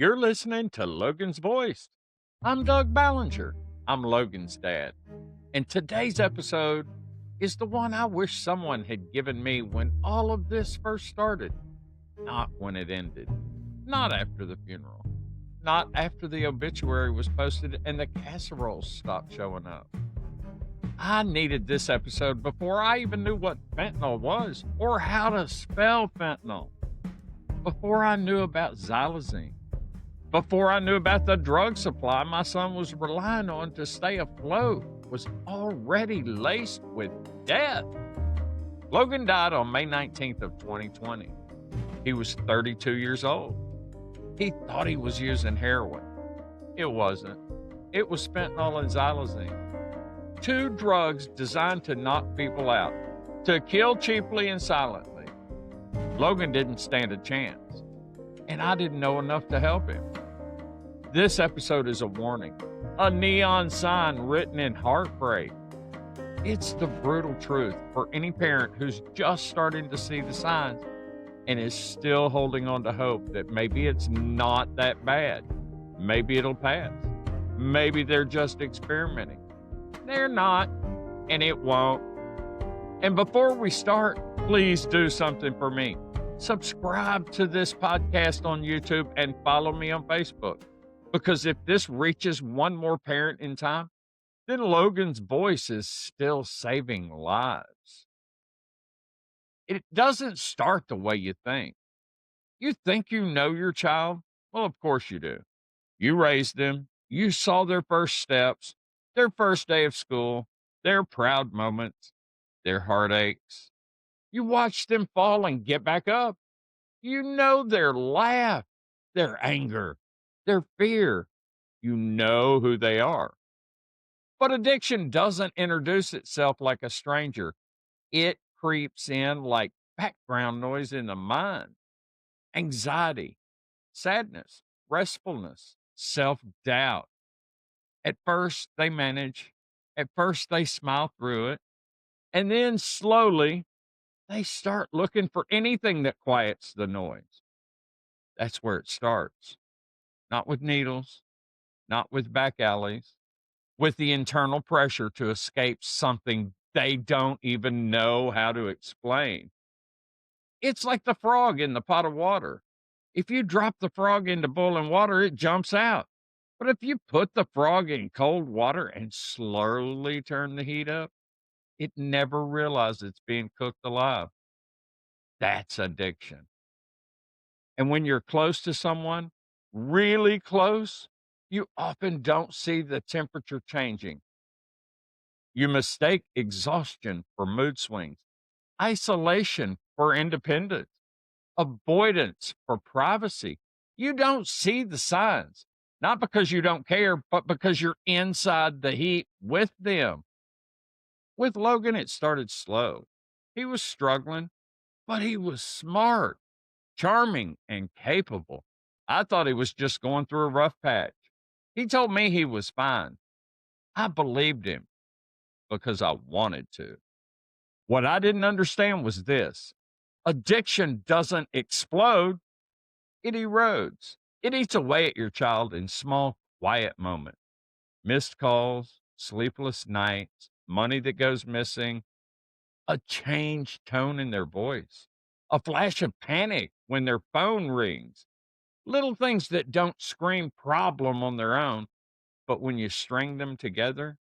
You're listening to Logan's Voice. I'm Doug Ballinger. I'm Logan's dad. And today's episode is the one I wish someone had given me when all of this first started, not when it ended, not after the funeral, not after the obituary was posted and the casseroles stopped showing up. I needed this episode before I even knew what fentanyl was or how to spell fentanyl, before I knew about xylazine, before I knew about the drug supply my son was relying on to stay afloat was already laced with death. Logan died on May 19th of 2020. He was 32 years old. He thought he was using heroin. It wasn't. It was fentanyl and xylazine. Two drugs designed to knock people out, to kill cheaply and silently. Logan didn't stand a chance, and I didn't know enough to help him. This episode is a warning, a neon sign written in heartbreak. It's the brutal truth for any parent who's just starting to see the signs and is still holding on to hope that maybe it's not that bad. Maybe it'll pass. Maybe they're just experimenting. They're not, and it won't. And before we start, please do something for me. Subscribe to this podcast on YouTube and follow me on Facebook. Because if this reaches one more parent in time, then Logan's voice is still saving lives. It doesn't start the way you think. You think you know your child? Well, of course you do. You raised them. You saw their first steps, their first day of school, their proud moments, their heartaches. You watched them fall and get back up. You know their laugh, their anger, their fear. You know who they are. But addiction doesn't introduce itself like a stranger. It creeps in like background noise in the mind. Anxiety, sadness, restfulness, self-doubt. At first, they manage. At first, they smile through it. And then slowly, they start looking for anything that quiets the noise. That's where it starts. Not with needles, not with back alleys, with the internal pressure to escape something they don't even know how to explain. It's like the frog in the pot of water. If you drop the frog into boiling water, it jumps out. But if you put the frog in cold water and slowly turn the heat up, it never realizes it's being cooked alive. That's addiction. And when you're close to someone, really close, you often don't see the temperature changing. You mistake exhaustion for mood swings, isolation for independence, avoidance for privacy. You don't see the signs, not because you don't care, but because you're inside the heat with them. With Logan, it started slow. He was struggling, but he was smart, charming, and capable. I thought he was just going through a rough patch. He told me he was fine. I believed him because I wanted to. What I didn't understand was this: addiction doesn't explode, it erodes. It eats away at your child in small, quiet moments. Missed calls, sleepless nights, money that goes missing, a changed tone in their voice, a flash of panic when their phone rings. Little things that don't scream problem on their own, but when you string them together,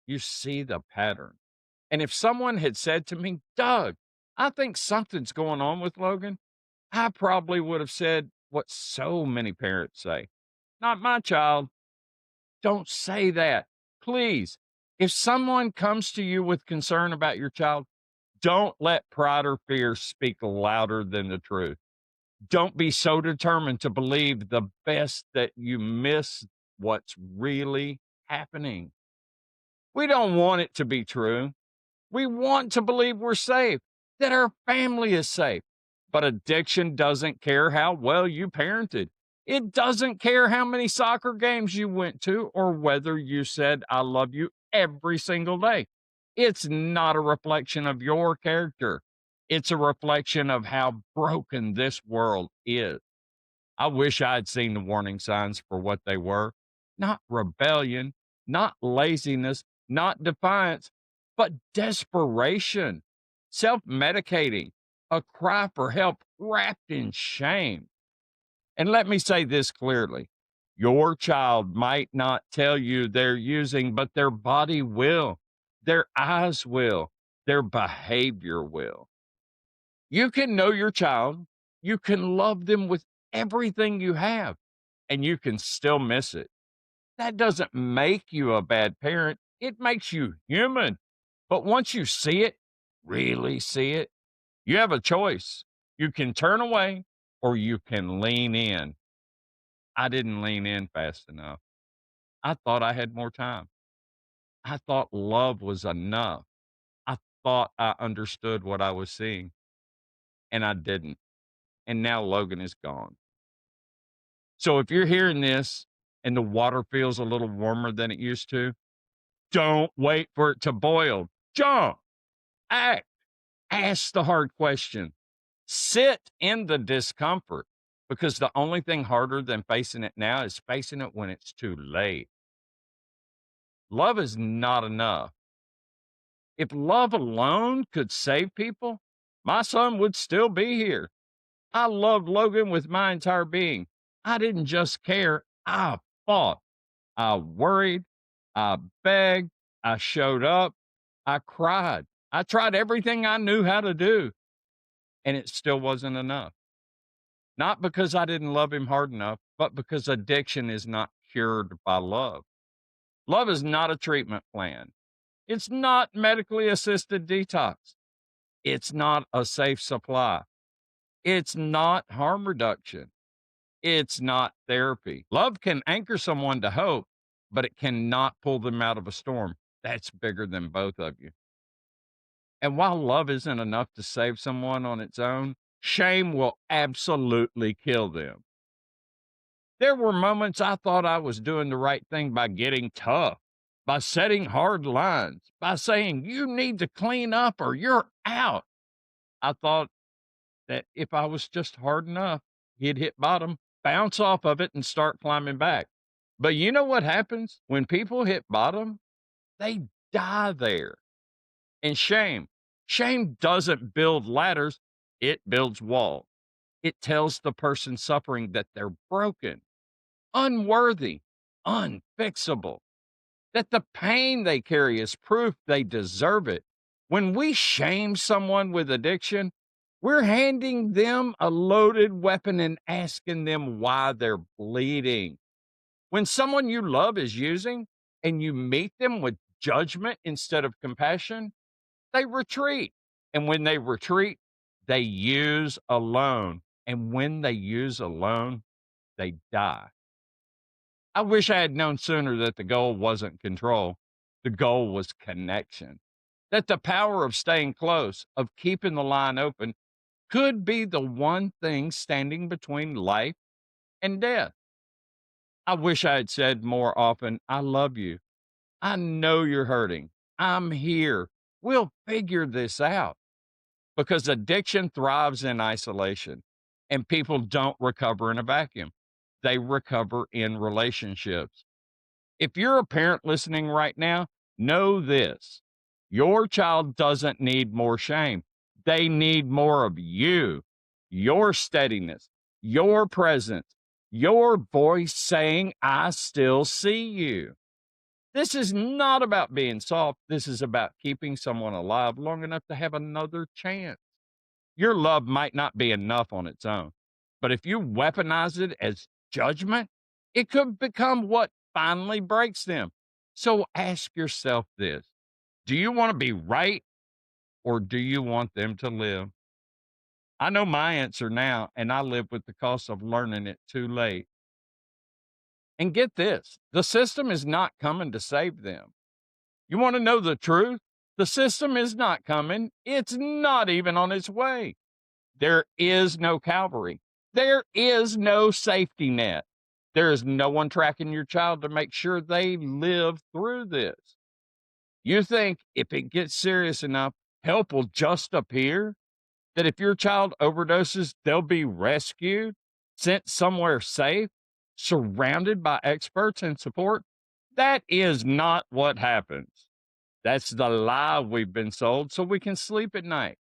you see the pattern. And if someone had said to me, Doug, I think something's going on with Logan, I probably would have said what so many parents say: not my child. Don't say that. Please. If someone comes to you with concern about your child, don't let pride or fear speak louder than the truth. Don't be so determined to believe the best that you miss what's really happening. We don't want it to be true. We want to believe we're safe, that our family is safe. But addiction doesn't care how well you parented. It doesn't care how many soccer games you went to or whether you said, I love you every single day. It's not a reflection of your character. It's a reflection of how broken this world is. I wish I had seen the warning signs for what they were. Not rebellion, not laziness, not defiance, but desperation, self medicating, a cry for help wrapped in shame. And let me say this clearly: your child might not tell you they're using, but their body will, their eyes will, their behavior will. You can know your child, you can love them with everything you have, and you can still miss it. That doesn't make you a bad parent, it makes you human. But once you see it, really see it, you have a choice. You can turn away or you can lean in. I didn't lean in fast enough. I thought I had more time. I thought love was enough. I thought I understood what I was seeing, and I didn't. And now Logan is gone. So if you're hearing this and the water feels a little warmer than it used to, don't wait for it to boil. Jump, act, ask the hard question, sit in the discomfort, because the only thing harder than facing it now is facing it when it's too late. Love is not enough. If love alone could save people, my son would still be here. I loved Logan with my entire being. I didn't just care, I fought. I worried. I begged. I showed up. I cried. I tried everything I knew how to do, and it still wasn't enough. Not because I didn't love him hard enough, but because addiction is not cured by love. Love is not a treatment plan. It's not medically assisted detox. It's not a safe supply. It's not harm reduction. It's not therapy. Love can anchor someone to hope, but it cannot pull them out of a storm. That's bigger than both of you. And while love isn't enough to save someone on its own, shame will absolutely kill them. There were moments I thought I was doing the right thing by getting tough, by setting hard lines, by saying, you need to clean up or you're out. I thought that if I was just hard enough, he'd hit bottom, bounce off of it, and start climbing back. But you know what happens when people hit bottom? They die there. And shame doesn't build ladders, it builds walls. It tells the person suffering that they're broken, unworthy, unfixable, that the pain they carry is proof they deserve it. When we shame someone with addiction, we're handing them a loaded weapon and asking them why they're bleeding. When someone you love is using and you meet them with judgment instead of compassion, they retreat. And when they retreat, they use alone. And when they use alone, they die. I wish I had known sooner that the goal wasn't control. The goal was connection. That the power of staying close, of keeping the line open, could be the one thing standing between life and death. I wish I had said more often, I love you. I know you're hurting. I'm here. We'll figure this out. Because addiction thrives in isolation, and people don't recover in a vacuum. They recover in relationships. If you're a parent listening right now, know this: your child doesn't need more shame. They need more of you, your steadiness, your presence, your voice saying, I still see you. This is not about being soft. This is about keeping someone alive long enough to have another chance. Your love might not be enough on its own, but if you weaponize it as judgment, it could become what finally breaks them. So ask yourself this: do you want to be right, or do you want them to live? I know my answer now, and I live with the cost of learning it too late. And get this: the system is not coming to save them. You want to know the truth? The system is not coming. It's not even on its way. There is no Calvary. There is no safety net. There is no one tracking your child to make sure they live through this. You think if it gets serious enough, help will just appear? That if your child overdoses, they'll be rescued? sent somewhere safe, surrounded by experts and support. That is not what happens. That's the lie we've been sold so we can sleep at night.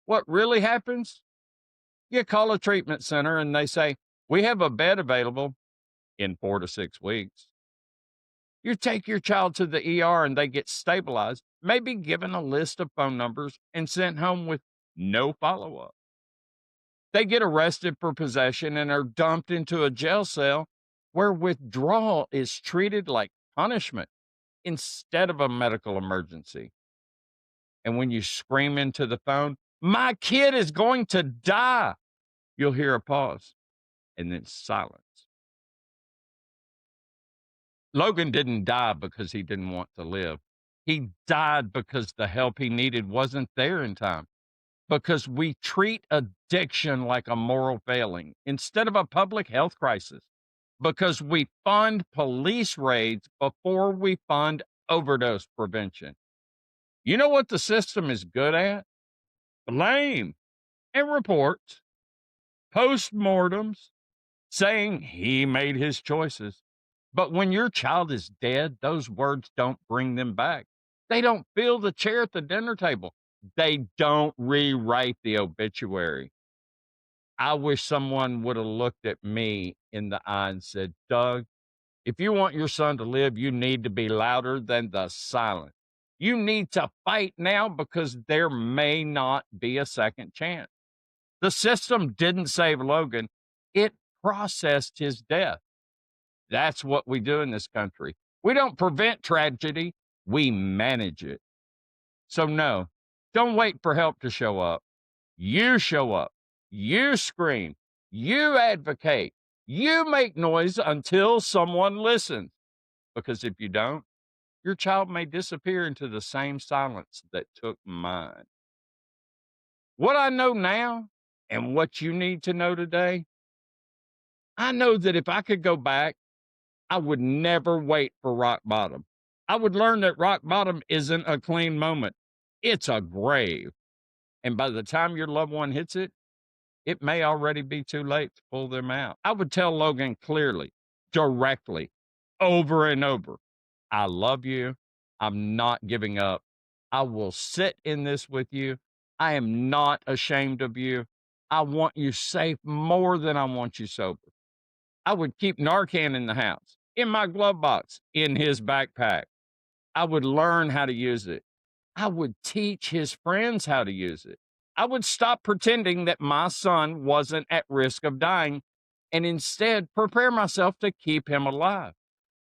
What really happens? You call a treatment center and they say, "We have a bed available in 4 to 6 weeks." You take your child to the ER and they get stabilized, maybe given a list of phone numbers and sent home with no follow up. They get arrested for possession and are dumped into a jail cell where withdrawal is treated like punishment instead of a medical emergency. And when you scream into the phone, "My kid is going to die," you'll hear a pause and then silence. Logan didn't die because he didn't want to live. He died because the help he needed wasn't there in time. Because we treat addiction like a moral failing instead of a public health crisis. Because we fund police raids before we fund overdose prevention. You know what the system is good at? Blame and reports, postmortems, saying he made his choices. But when your child is dead, those words don't bring them back. They don't fill the chair at the dinner table. They don't rewrite the obituary. I wish someone would have looked at me in the eye and said, "Doug, if you want your son to live, you need to be louder than the silent. You need to fight now because there may not be a second chance." The system didn't save Logan. It processed his death. That's what we do in this country. We don't prevent tragedy, we manage it. So, no, don't wait for help to show up. You show up, you scream, you advocate, you make noise until someone listens. Because if you don't, your child may disappear into the same silence that took mine. What I know now and what you need to know today, I know that if I could go back, I would never wait for rock bottom. I would learn that rock bottom isn't a clean moment. It's a grave. And by the time your loved one hits it, it may already be too late to pull them out. I would tell Logan clearly, directly, over and over, "I love you. I'm not giving up. I will sit in this with you. I am not ashamed of you. I want you safe more than I want you sober." I would keep Narcan in the house, in my glove box, in his backpack. I would learn how to use it. I would teach his friends how to use it. I would stop pretending that my son wasn't at risk of dying and instead prepare myself to keep him alive.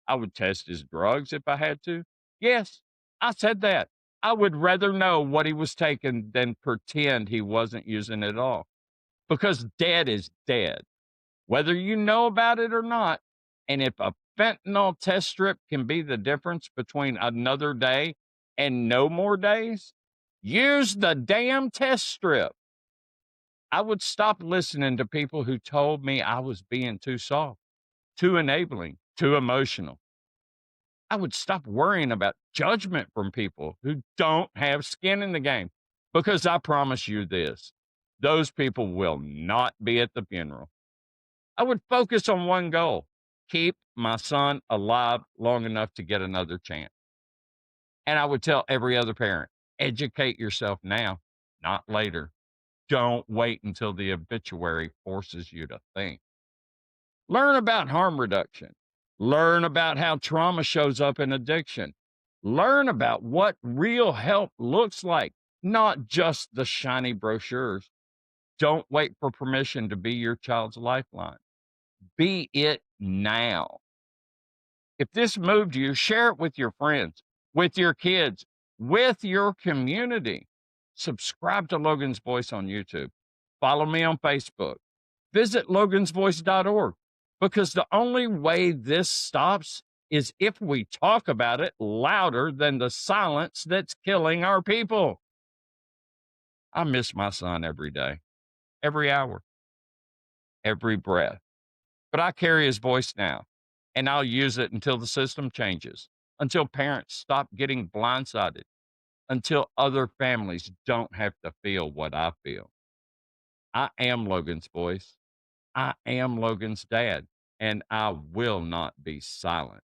I would test his drugs if I had to. Yes, I said that. I would rather know what he was taking than pretend he wasn't using it all. Because dead is dead, whether you know about it or not. And if a fentanyl test strip can be the difference between another day and no more days, use the damn test strip. I would stop listening to people who told me I was being too soft, too enabling, too emotional. I would stop worrying about judgment from people who don't have skin in the game. Because I promise you this, those people will not be at the funeral. I would focus on one goal: keep my son alive long enough to get another chance. And I would tell every other parent, educate yourself now, not later. Don't wait until the obituary forces you to think. Learn about harm reduction. Learn about how trauma shows up in addiction. Learn about what real help looks like, not just the shiny brochures. Don't wait for permission to be your child's lifeline. Be it now. If this moved you, share it with your friends, with your kids, with your community. Subscribe to Logan's Voice on YouTube. Follow me on Facebook. Visit logansvoice.org, because the only way this stops is if we talk about it louder than the silence that's killing our people. I miss my son every day, every hour, every breath. But I carry his voice now, and I'll use it until the system changes, until parents stop getting blindsided, until other families don't have to feel what I feel. I am Logan's voice. I am Logan's dad, and I will not be silent.